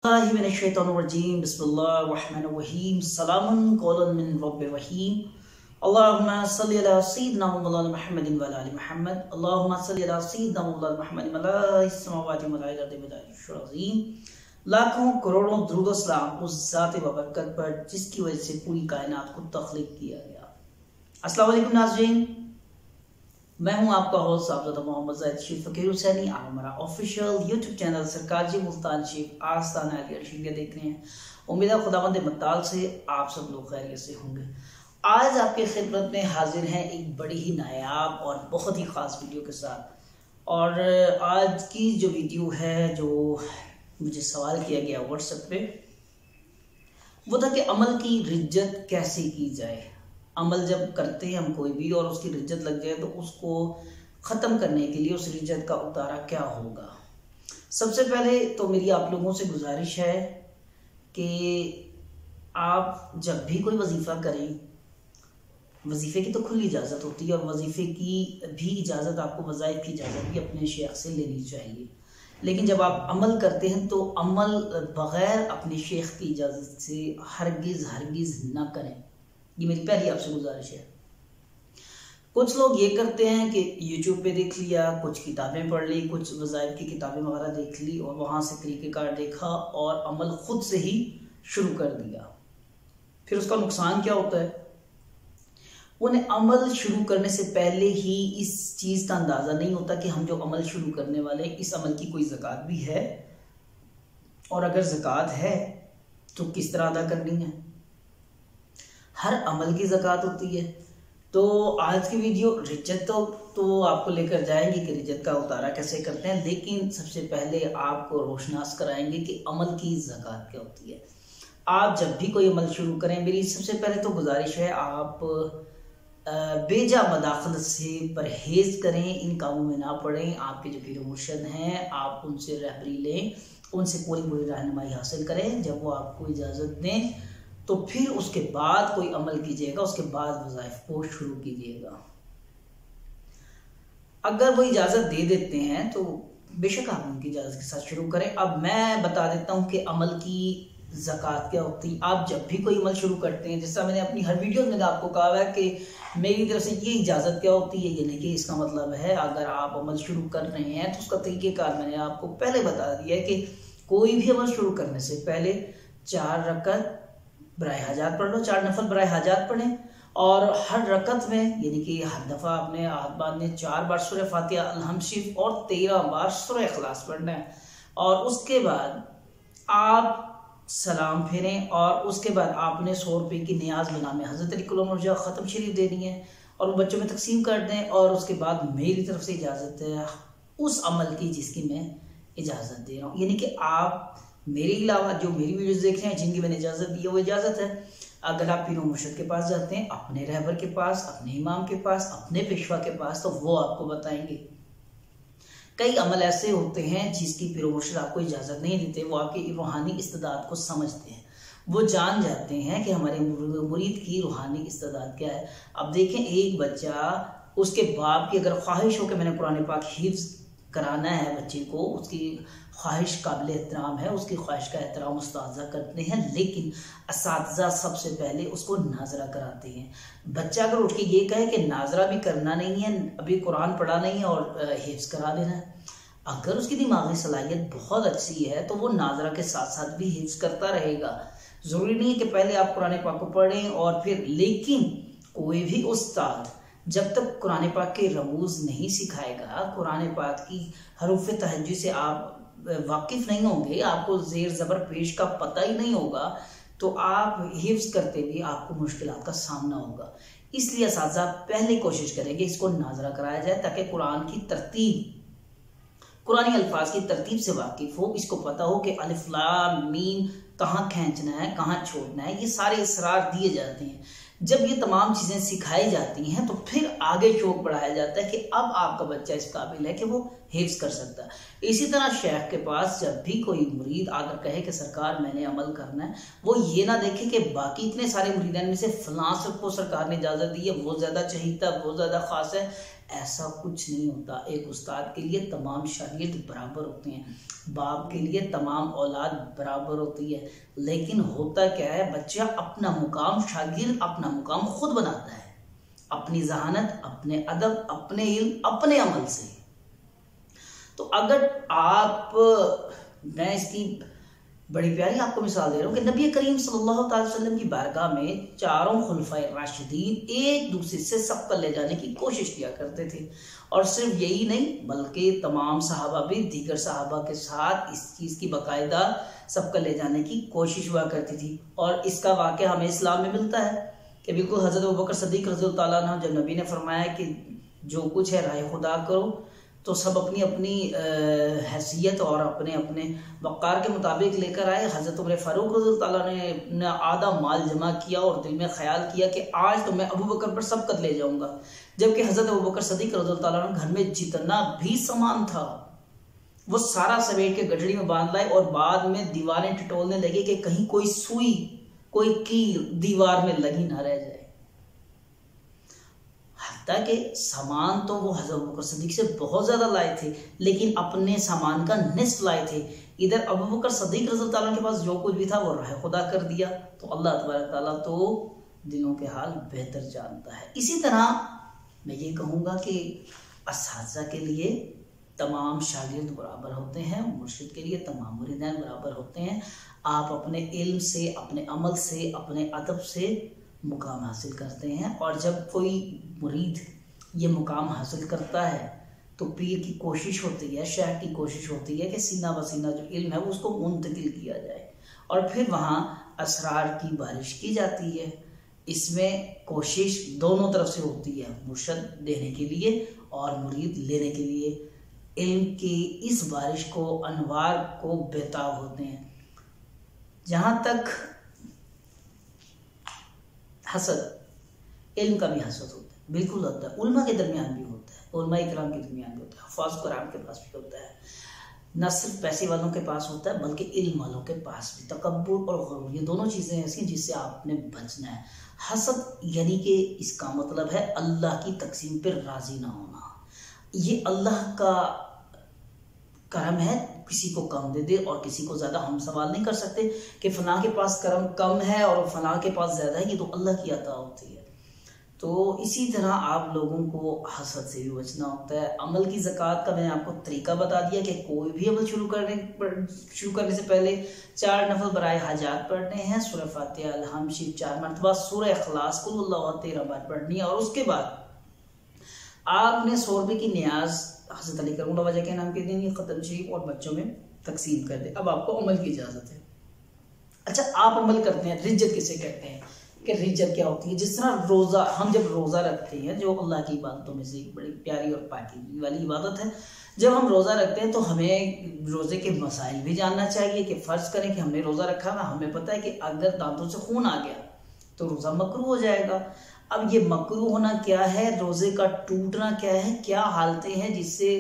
बिस्मिल्लाहिर्रहमानिर्रहीम बिस्मिल्लाहिर्रहमानिर्रहीम सलामुन कौलन मिन रब्बिर रहीम अल्लाहुम्मा सल्लि अला सय्यिदिना मौलाना मुहम्मदिन व अला आलि मुहम्मद अल्लाहुम्मा सल्लि अला सय्यिदिना मौलाना मुहम्मदिन व अला इस्मावाति मलाइकाति बिदाइशुरज़ीम। लाखों करोड़ों दुरूद व सलाम उस ज़ात बबरकत पर जिसकी वजह से पूरी कायनात को तख्लीक किया गया। अस्सलाम वालेकुम नाज़रीन, मैं हूं आपका होस्ट साहबजादा मोहम्मद ज़ाहिद शरीफ फ़कीर हुसैनी। आप हमारा ऑफिशियल यूट्यूब चैनल सरकार जी मुल्तान शरीफ आस्ताना अली अर्शीदिया देख रहे हैं। उम्मीद है खुदावंद मत्ताल से आप सब लोग खैरियत से होंगे। आज आपके खिदमत में हाजिर हैं एक बड़ी ही नायाब और बहुत ही ख़ास वीडियो के साथ। और आज की जो वीडियो है, जो मुझे सवाल किया गया व्हाट्सएप पे, वो था कि अमल की रिज्जत कैसे की जाए। अमल जब करते हैं हम कोई भी और उसकी रिज्जत लग जाए तो उसको ख़त्म करने के लिए उस रिज्जत का उतारा क्या होगा। सबसे पहले तो मेरी आप लोगों से गुजारिश है कि आप जब भी कोई वजीफ़ा करें, वजीफ़े की तो खुली इजाज़त होती है और वजीफ़े की भी इजाज़त आपको वज़ाइफ की इजाज़त भी अपने शेख से लेनी चाहिए। लेकिन जब आप अमल करते हैं तो अमल बग़ैर अपने शेख की इजाज़त से हरगिज़ ना करें। ये मेरी पहली आपसे गुजारिश है। कुछ लोग ये करते हैं कि यूट्यूब पे देख लिया, कुछ किताबें पढ़ ली, कुछ वज़ाइफ की किताबें वगैरह देख ली और वहाँ से तरीक़ेकार देखा और अमल खुद से ही शुरू कर दिया। फिर उसका नुकसान क्या होता है, उन्हें अमल शुरू करने से पहले ही इस चीज़ का अंदाज़ा नहीं होता कि हम जो अमल शुरू करने वाले इस अमल की कोई ज़कात भी है, और अगर ज़कात है तो किस तरह अदा करनी है। हर अमल की ज़कात होती है। तो आज की वीडियो रिज्जत तो आपको लेकर जाएंगे कि रिज्जत का उतारा कैसे करते हैं, लेकिन सबसे पहले आपको रोशनास कराएंगे कि अमल की ज़कात क्या होती है। आप जब भी कोई अमल शुरू करें, मेरी सबसे पहले तो गुजारिश है आप बेजा मदाखलत से परहेज़ करें, इन कामों में ना पड़ें। आपके जो पीर मुर्शद हैं आप उनसे रहबरी लें, उनसे पूरी रहनुमाई हासिल करें। जब वो आपको इजाज़त दें तो फिर उसके बाद कोई अमल कीजिएगा, उसके बाद वज़ाइफ को शुरू कीजिएगा। अगर वो इजाज़त दे देते हैं तो बेशक आप उनकी इजाज़त के साथ शुरू करें। अब मैं बता देता हूँ कि अमल की ज़कात क्या होती है। आप जब भी कोई अमल शुरू करते हैं, जैसा मैंने अपनी हर वीडियो में आपको कहा है कि मेरी तरफ से ये इजाज़त क्या होती है, ये नहीं कि इसका मतलब है अगर आप अमल शुरू कर रहे हैं तो उसका तरीक़ेकार मैंने आपको पहले बता दिया है कि कोई भी अमल शुरू करने से पहले 4 रकत बराए हाजात पढ़ लो, 4 नफल बराए हाजात पढ़ें और हर रकत में यानी कि हर दफ़ा आपने हाथ बांधने 4 बार सूरह फातिहा अल-हम्द शरीफ और 13 बार सूरह इखलास पढ़ना है। और उसके बाद आप सलाम फेरें और उसके बाद आपने 100 रुपये की नियाज बनाम हज़रत अली कुल ख़त्म शरीफ देनी है और वो बच्चों में तकसीम कर दें। और उसके बाद मेरी तरफ से इजाज़त है उस अमल की जिसकी मैं इजाज़त दे रहा हूँ, यानी कि आप मेरे अलावा जो मेरी वीडियोस देख रहे हैं जिनकी मैंने इजाज़त दी है वो इजाज़त है। अगर आप पीर मुर्शिद के पास जाते हैं, अपने रहबर के पास, अपने इमाम के पास, अपने पेशवा के पास, तो वो आपको बताएंगे। कई अमल ऐसे होते हैं जिसकी पीर मुर्शिद आपको इजाज़त नहीं देते, वो आपकी रूहानी इस्तिदाद को समझते हैं, वो जान जाते हैं कि हमारे मुरीद की रूहानी इस्तिदाद क्या है। अब देखें, एक बच्चा, उसके बाप की अगर ख्वाहिश हो कि मैंने कुरान पाक हिफ्ज़ कराना है बच्चे को, उसकी ख्वाहिश काबिल एहतराम है, उसकी ख्वाहिश का एहतराम उस्ताज़ा करते हैं, लेकिन असातिज़ा सबसे पहले उसको नाजरा कराते हैं। बच्चा अगर उठ के ये कहे कि नाजरा भी करना नहीं है, अभी कुरान पढ़ा नहीं है और हिफ्ज़ करा लेना है, अगर उसकी दिमागी सलाहियत बहुत अच्छी है तो वो नाजरा के साथ साथ भी हिफ्ज़ करता रहेगा। ज़रूरी नहीं है कि पहले आप कुरान पाक को पढ़ें और फिर, लेकिन कोई भी उस्ताद जब तक कुरान पाक के रमूज़ नहीं सिखाएगा, कुरान पाक की हरूफ तहज्जुद से आप वाकिफ़ नहीं होंगे, आपको ज़ेर ज़बर पेश का पता ही नहीं होगा, तो आप हिफ्ज़ करते भी आपको मुश्किलात का सामना होगा। इसलिए असातिज़ा पहले कोशिश करेंगे इसको नाजरा कराया जाए ताकि कुरान की तरतीब, कुरानी अल्फाज की तरतीब से वाकिफ़ हो, इसको पता हो कि अलिफ लाम मीम कहाँ खींचना है, कहाँ छोड़ना है, ये सारे इसरार दिए जाते हैं। जब ये तमाम चीज़ें सिखाई जाती हैं तो फिर आगे शौक बढ़ाया जाता है कि अब आपका बच्चा इस काबिल है कि वो हिफ्ज़ कर सकता है। इसी तरह शेख के पास जब भी कोई मुरीद आकर कहे कि सरकार मैंने अमल करना है, वो ये ना देखे कि बाकी इतने सारे मुरीदान में से फलां सबको सरकार ने इजाज़त दी है, वो ज़्यादा चहीता, वो ज़्यादा ख़ास है, ऐसा कुछ नहीं होता। एक उस्ताद के लिए तमाम शागिर्द बराबर होते हैं, बाप के लिए तमाम औलाद बराबर होती है। लेकिन होता क्या है, बच्चा अपना मुकाम, शागिर्द अपना मुकाम खुद बनाता है, अपनी जहानत, अपने अदब, अपने इल्म, अपने अमल से। तो अगर आप, मैं इसकी बड़ी प्यारी आपको मिसाल दे रहा हूँ कि नबी करीम सल्लल्लाहु अलैहि वसल्लम की बारगाह में चारों खुलफाए राशिदीन एक दूसरे से सबका ले जाने की कोशिश किया करते थे। और सिर्फ यही नहीं बल्कि तमाम सहाबा भी दीगर सहाबा के साथ इस चीज़ की बाकायदा सबका ले जाने की कोशिश हुआ करती थी। और इसका वाक़या हमें इस्लाम में मिलता है कि बिल्कुल हज़रत अबू बकर सिद्दीक़ रज़ियल्लाहु ताला अन्हु, जब नबी ने फरमाया कि जो कुछ है राह खुदा करो, तो सब अपनी अपनी हैसियत और अपने अपने वक़ार के मुताबिक लेकर आए। हज़रत उमर फ़ारूक रज़ियल्लाहु ताला ने आधा माल जमा किया और दिल में ख्याल किया कि आज तो मैं अबू बकर पर सबकत ले जाऊंगा। जबकि हज़रत अबू बकर सिद्दीक़ रज़ियल्लाहु ताला घर में जितना भी सामान था वो सारा समेट के गठड़ी में बांध लाए और बाद में दीवारें टटोलने लगे कि कहीं कोई सुई, कोई कील दीवार में लगी ना रह जाए। ताकि सामान तो वो हज़रत अबू बकर सिद्दीक़ से बहुत ज़्यादा लाए थे, लेकिन अपने सामान का निस्फ लाए थे। इधर अबू बकर सिद्दीक़ रज़ियल्लाहु ताला के पास जो कुछ भी था वो राह खुदा कर दिया। तो अल्लाह तबारक ताला तो दिलों के हाल बेहतर जानता है। इसी तरह मैं ये कहूँगा कि असातिज़ा के लिए तमाम शागिर्द बराबर होते हैं, मुर्शिद के लिए तमाम मुरीदान बराबर होते हैं। आप अपने इल्म से, अपने अमल से, अपने अदब से मुकाम हासिल करते हैं। और जब कोई मुरीद ये मुकाम हासिल करता है तो पीर की कोशिश होती है, शेख की कोशिश होती है कि सीना बसीना जो इल्म है वो उसको मुंतकिल किया जाए और फिर वहाँ असरार की बारिश की जाती है। इसमें कोशिश दोनों तरफ से होती है, मुर्शद देने के लिए और मुरीद लेने के लिए। इल्म की इस बारिश को, अनवार को बेताब होते हैं। जहाँ तक हसद, इल्म का भी हसद होता है, बिल्कुल होता है, उल्मा के दरमियान भी होता है, उल्मा इकराम के दरमियान भी होता है, हफ़ाज़ कुरान के पास भी होता है। न सिर्फ पैसे वालों के पास होता है बल्कि इल्म वालों के पास भी। तकब्बुर और गुरूर, ये दोनों चीज़ें ऐसी हैं जिससे आपने बचना है। हसद यानी कि इसका मतलब है अल्लाह की तकसीम पर राज़ी ना होना। ये अल्लाह का करम है, किसी को कम दे दे और किसी को ज़्यादा। हम सवाल नहीं कर सकते कि फ़लाँ के पास करम कम है और फ़लाँ के पास ज़्यादा है, ये तो अल्लाह की अता होती है। तो इसी तरह आप लोगों को हसद से भी बचना होता है। अमल की ज़कात का मैंने आपको तरीका बता दिया कि कोई भी अमल शुरू करने से पहले 4 नफल बराए हाजात पढ़ने हैं, सूरह फातिहा, अल-हम्द शरीफ 4 मरतबा, सूरह इखलास कुल हुवल्लाहु 13 बार पढ़नी है। और उसके बाद आपने 100 रुपये की न्याज हज़रत अली करम वजह के नाम के दिन ये ख़त्म शरीफ और बच्चों में तकसीम कर दे। अब आपको अमल की इजाज़त है। अच्छा, आप अमल करते हैं, रिज्जत किसे कहते हैं कि रिज्जत क्या होती है? जिस तरह रोज़ा, हम जब रोज़ा रखते हैं, जो अल्लाह की इबादतों में से एक बड़ी प्यारी और पाकी वाली इबादत है, जब हम रोज़ा रखते हैं तो हमें रोज़े के मसाइल भी जानना चाहिए कि फ़र्ज़ करें कि हमने रोज़ा रखा है, हमें पता है कि अगर दांतों से खून आ गया तो रोज़ा मकरूह हो जाएगा। अब ये मकरूह होना क्या है, रोज़े का टूटना क्या है, क्या हालतें हैं जिससे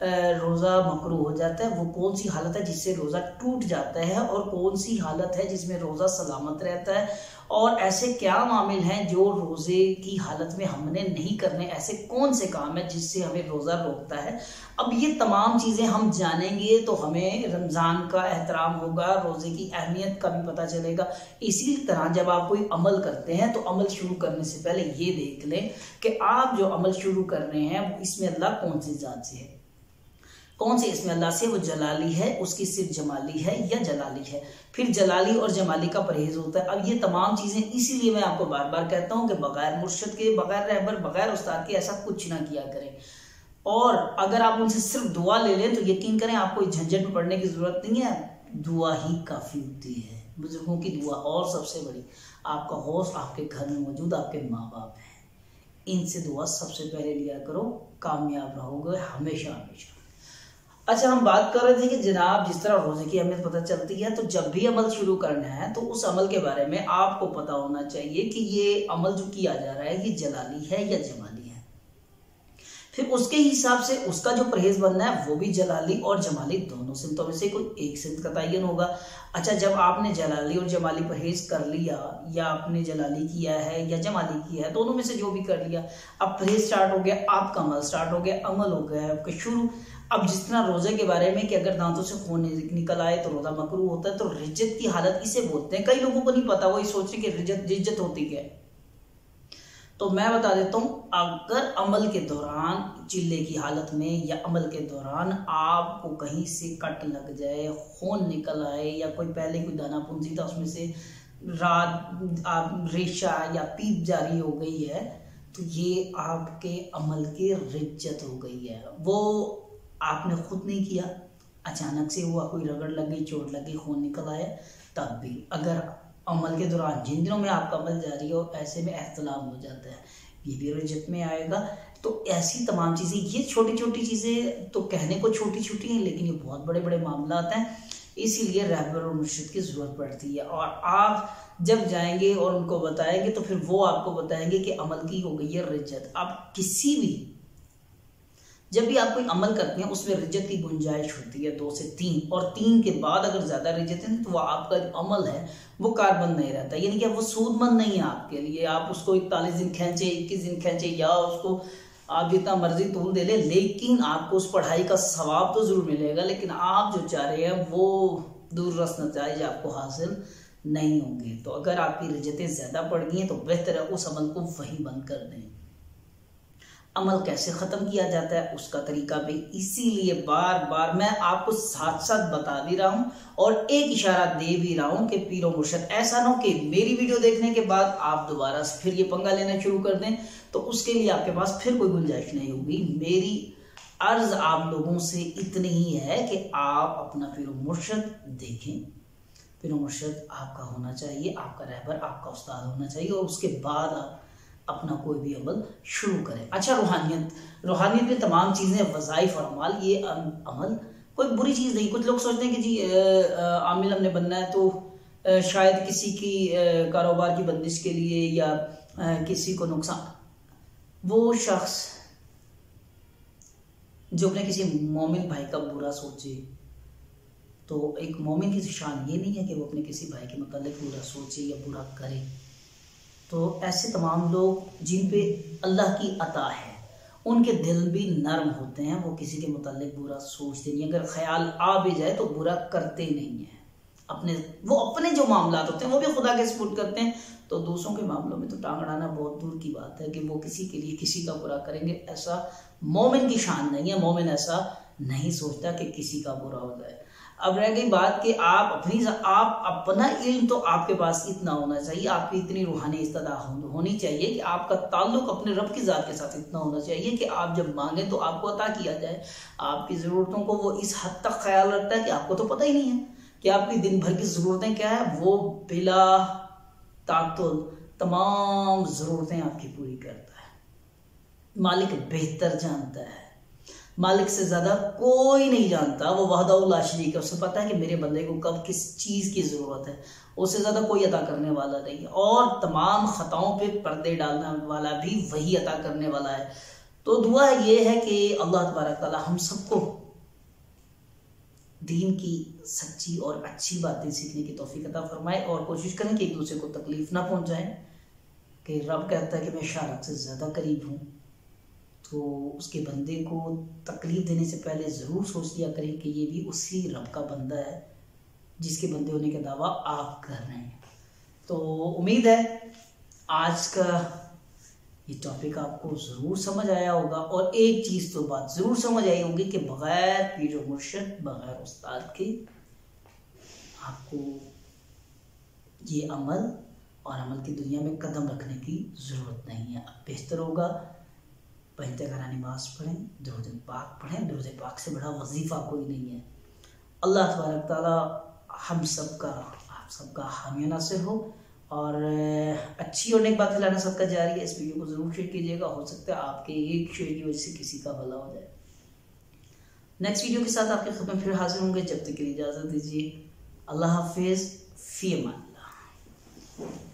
रोज़ा मकरूह हो जाता है, वो कौन सी हालत है जिससे रोज़ा टूट जाता है और कौन सी हालत है जिसमें रोज़ा सलामत रहता है, और ऐसे क्या मामिल हैं जो रोज़े की हालत में हमने नहीं करने, ऐसे कौन से काम है जिससे हमें रोज़ा रोकता है। अब ये तमाम चीज़ें हम जानेंगे तो हमें रमज़ान का एहतराम होगा, रोज़े की अहमियत का भी पता चलेगा। इसी तरह जब आप कोई अमल करते हैं तो अमल शुरू करने से पहले ये देख लें कि आप जो अमल शुरू कर रहे हैं इसमें अल्लाह कौन सी ज़ात से है, कौन से इसमें अल्लाह से, वो जलाली है, उसकी सिर्फ जमाली है या जलाली है। फिर जलाली और जमाली का परहेज होता है। अब ये तमाम चीज़ें, इसीलिए मैं आपको बार बार कहता हूँ कि बगैर मुर्शिद के, बगैर रहबर, बगैर उस्ताद के ऐसा कुछ ना किया करें। और अगर आप उनसे सिर्फ दुआ ले लें तो यकीन करें आपको झंझट में पड़ने की ज़रूरत नहीं है, दुआ ही काफ़ी होती है। बुजुर्गों की दुआ और सबसे बड़ी, आपका हौस आपके घर में मौजूद आपके माँ बाप हैं, इनसे दुआ सबसे पहले लिया करो, कामयाब रहोगे हमेशा हमेशा। अच्छा, हम बात कर रहे थे कि जनाब जिस तरह रोज़े की अहमियत पता चलती है, तो जब भी अमल शुरू करना है तो उस अमल के बारे में आपको पता होना चाहिए कि ये अमल जो किया जा रहा है ये जलाली है या जमाली है। फिर उसके हिसाब से उसका जो परहेज बनना है वो भी जलाली और जमाली दोनों सिमतों में से कोई एक सिमत का तयन होगा। अच्छा, जब आपने जलाली और जमाली परहेज कर लिया, या आपने जलाली किया है या जमाली किया है, दोनों में से जो भी कर लिया, अब परहेज स्टार्ट हो गया, आपका अमल स्टार्ट हो गया, अमल हो गया आपका शुरू। अब जिस तरह रोजे के बारे में कि अगर दांतों से खून निकल आए तो रोजा मकरूह होता है, तो रिज्जत की हालत इसे बोलते हैं। कई लोगों को नहीं पता, वही सोच रहे कि रिज्जत होती क्या है। तो मैं बता देता हूं, अगर अमल के दौरान चिल्ले की हालत में या अमल के दौरान आपको कहीं से कट लग जाए, खून निकल आए, या कोई पहले कोई दाना पुंजी था उसमें से रेशा या पीप जारी हो गई है, तो ये आपके अमल की रिज्जत हो गई है। वो आपने खुद नहीं किया, अचानक से हुआ, कोई रगड़ लगी, चोट लगी, खून निकल आया, तब भी अगर अमल के दौरान जिन दिनों में आपका अमल जारी हो, ऐसे में एहतलाम हो जाता है, ये भी रिज्जत में आएगा। तो ऐसी तमाम चीज़ें, ये छोटी छोटी चीज़ें तो कहने को छोटी छोटी हैं, लेकिन ये बहुत बड़े बड़े मामला हैं, इसीलिए रहबर और मुर्शिद की ज़रूरत पड़ती है। और आप जब जाएंगे और उनको बताएंगे तो फिर वो आपको बताएंगे कि अमल की हो गई है रिज्जत। आप किसी भी, जब भी आप कोई अमल करते हैं उसमें रिज्जत की गुंजाइश होती है 2 से 3, और 3 के बाद अगर ज्यादा रिज्जत है तो वो आपका जो अमल है वो कारबंद नहीं रहता, यानी कि वो सूदमंद नहीं है आपके लिए। आप उसको 41 दिन खींचे, 21 दिन खींचे, या उसको आप जितना मर्जी तूल दे ले, लेकिन आपको उस पढ़ाई का सवाब तो जरूर मिलेगा, लेकिन आप जो चाह रहे हैं वो दूर रस नतीजे आपको हासिल नहीं होंगे। तो अगर आपकी रिज्जतें ज्यादा पड़ गई हैं तो बेहतर है उस अमल को वही बंद कर दें। अमल कैसे खत्म किया जाता है उसका तरीका भी इसीलिए बार बार मैं आपको साथ साथ बता भी रहा हूं और एक इशारा दे भी रहा हूं कि पीरो मुर्शद ऐसा ना हो कि मेरी वीडियो देखने के बाद आप दोबारा फिर ये पंगा लेना शुरू कर दें, तो उसके लिए आपके पास फिर कोई गुंजाइश नहीं होगी। मेरी अर्ज आप लोगों से इतनी ही है कि आप अपना पीरो मुर्शद देखें। पीरो मुर्शद आपका होना चाहिए, आपका रहबर, आपका उस्ताद होना चाहिए, और उसके बाद आप अपना कोई भी अमल शुरू करें। अच्छा, रूहानियत में तमाम चीज़ें, वज़ाइफ और अमाल, ये अमल कोई बुरी चीज़ नहीं। कुछ लोग सोचते हैं कि जी आमिल हमने बनना है तो शायद किसी की कारोबार की बंदिश के लिए या किसी को नुकसान, वो शख्स जो अपने किसी मोमिन भाई का बुरा सोचे, तो एक मोमिन की शान ये नहीं है कि वो अपने किसी भाई के मुतालिक बुरा सोचे या बुरा करे। तो ऐसे तमाम लोग जिन पे अल्लाह की अता है, उनके दिल भी नर्म होते हैं, वो किसी के मुतालिक बुरा सोचते नहीं, अगर ख्याल आ भी जाए तो बुरा करते नहीं हैं। वो अपने जो मामला होते हैं वो भी खुदा के सपुर्द करते हैं, तो दूसरों के मामलों में तो टांग अड़ाना बहुत दूर की बात है कि वो किसी के लिए किसी का बुरा करेंगे। ऐसा मोमिन की शान नहीं है, मोमिन ऐसा नहीं सोचता कि किसी का बुरा हो जाए। अब रह गई बात कि आप अपना इल्म तो आपके पास इतना होना चाहिए, आपकी इतनी रूहानी इस्तदा होनी चाहिए कि आपका ताल्लुक अपने रब की ज़ात के साथ इतना होना चाहिए कि आप जब मांगे तो आपको अता किया जाए। आपकी ज़रूरतों को वो इस हद तक ख्याल रखता है कि आपको तो पता ही नहीं है कि आपकी दिन भर की ज़रूरतें क्या है। वो बिला तातुल तमाम ज़रूरतें आपकी पूरी करता है। मालिक बेहतर जानता है, मालिक से ज्यादा कोई नहीं जानता। वो वहदाहुल ला शरीक है, उसे पता है कि मेरे बंदे को कब किस चीज की जरूरत है, उससे ज्यादा कोई अता करने वाला नहीं है, और तमाम खताओं पे पर्दे डालने वाला भी वही अता करने वाला है। तो दुआ ये है कि अल्लाह तबारक ताला हम सबको दीन की सच्ची और अच्छी बातें सीखने की तौफीक अता फरमाए, और कोशिश करें कि एक दूसरे को तकलीफ ना पहुंचाएं। कि रब कहता है कि मैं शारक से ज्यादा करीब हूँ, तो उसके बंदे को तकलीफ देने से पहले ज़रूर सोच लिया करें कि ये भी उसी रब का बंदा है जिसके बंदे होने का दावा आप कर रहे हैं। तो उम्मीद है आज का ये टॉपिक आपको ज़रूर समझ आया होगा, और एक चीज़ तो बात ज़रूर समझ आई होगी कि बग़ैर पीर व मुर्शिद, बग़ैर उस्ताद के आपको ये अमल और अमल की दुनिया में कदम रखने की ज़रूरत नहीं है। अब बेहतर होगा पंजगाना नमाज पढ़ें, दुरूद पाक पढ़ें। दुरूद पाक से बड़ा वजीफ़ा कोई नहीं है। अल्लाह तबारक ताला हम सबका, आप सबका हामी नासिर हो, और अच्छी और नेक बात फैलाना सबका जारी है। इस वीडियो को ज़रूर शेयर कीजिएगा, हो सकता है आपके एक शेयर की वजह से किसी का भला हो जाए। नेक्स्ट वीडियो के साथ आपके खिदमत में फिर हाजिर होंगे, जब तक के लिए इजाज़त दीजिए। अल्लाह हाफिज़, फ़ी अमान अल्लाह।